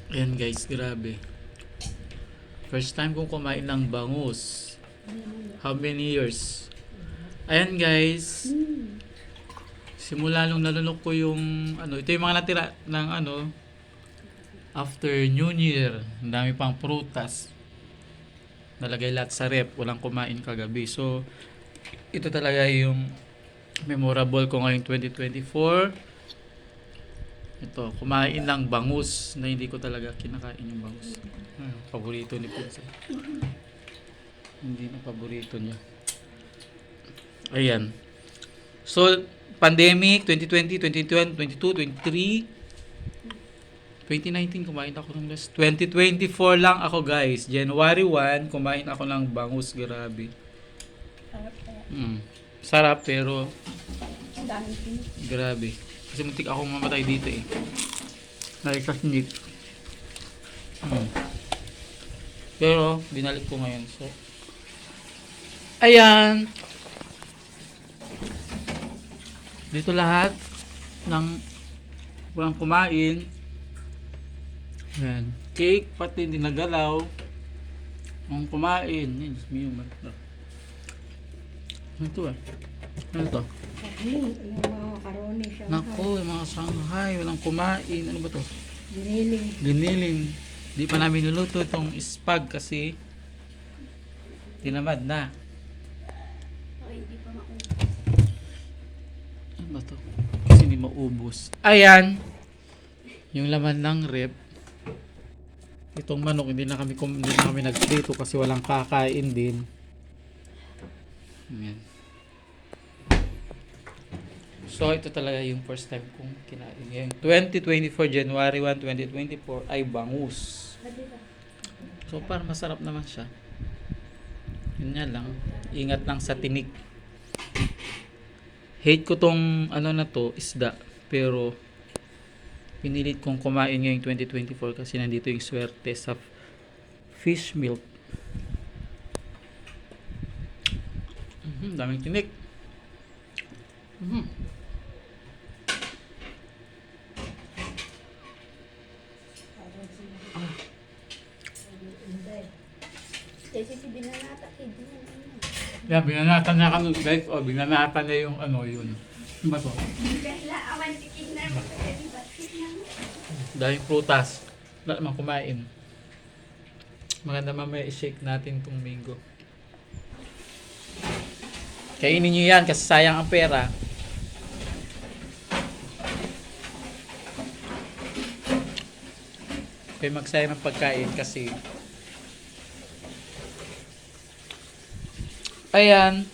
Ayan guys, grabe. First time kong kumain ng bangus. How many years? Ayan guys. Simula nung nalunok ko yung ito yung mga natira ng after New Year. Ang dami pang prutas. Nalagay lahat sa rep, walang kumain kagabi. So, ito talaga yung memorable ko ngayong 2024. Ito, kumain ng bangus na hindi ko talaga kinakain yung bangus. Paborito ni Pizza. Hindi na paborito niya. Ayan. So, pandemic, 2020, 2021, 22, 23, 2019 kumain ako ng last. 2024 lang ako guys. January 1, kumain ako ng bangus. Grabe. Sarap pero grabe. Kasi muntik akong mamatay dito eh. Dahil sa snake. Pero, binalik ko ngayon. So, ayan. Dito lahat ng walang kumain. Ayan. Cake, pati dinagalaw. Ang kumain. Yan, yung ito eh. Ano ito? Yung mga macaroni siya. Nako, yung mga Shanghai, walang kumain. Ano ba to? Giniling. Giniling. Di pa namin nuluto itong spag kasi tinamad na. Ay, hindi pa maubos. Ano ba to? Kasi hindi maubos. Ayan. Yung laman ng rep. Itong manok, hindi na kami nagprito kasi walang kakain din. Ayan. So, ito talaga yung first time kong kinain. Ngayon, 2024, January 1, 2024 ay bangus. So, parang masarap naman siya. Yun nga lang. Ingat lang sa tinik. Hate ko tong na to, isda. Pero, pinilit kong kumain ngayong 2024 kasi nandito yung swerte sa fish milk. Daming tinik. Kasi si binanata, hindi na. Yeah, binanatan na kami guys. O, binanatan na yung yun. Ano ba to? Kaya awan tikin na mo. Dahil prutas. Wala naman kumain. Maganda mamaya i-shake natin itong mango. Kainin nyo yan kasi sayang ang pera. Kaya magsayang ng pagkain kasi ayan,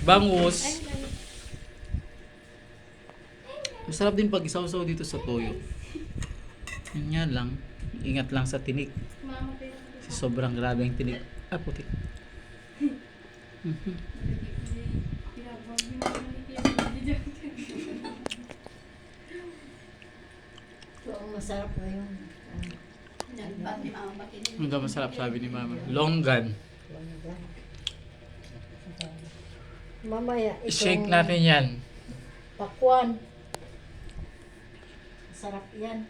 bangus. Masarap din pag isaw-saw dito sa toyo. Yun nga lang, ingat lang sa tinik. Kasi sobrang grabe ang tinik. Puti. So, ang masarap na yun. Ang masarap sabi ni Mama. Longgan. Mamaya, I-shake natin yan. pakwan. Masarap yan.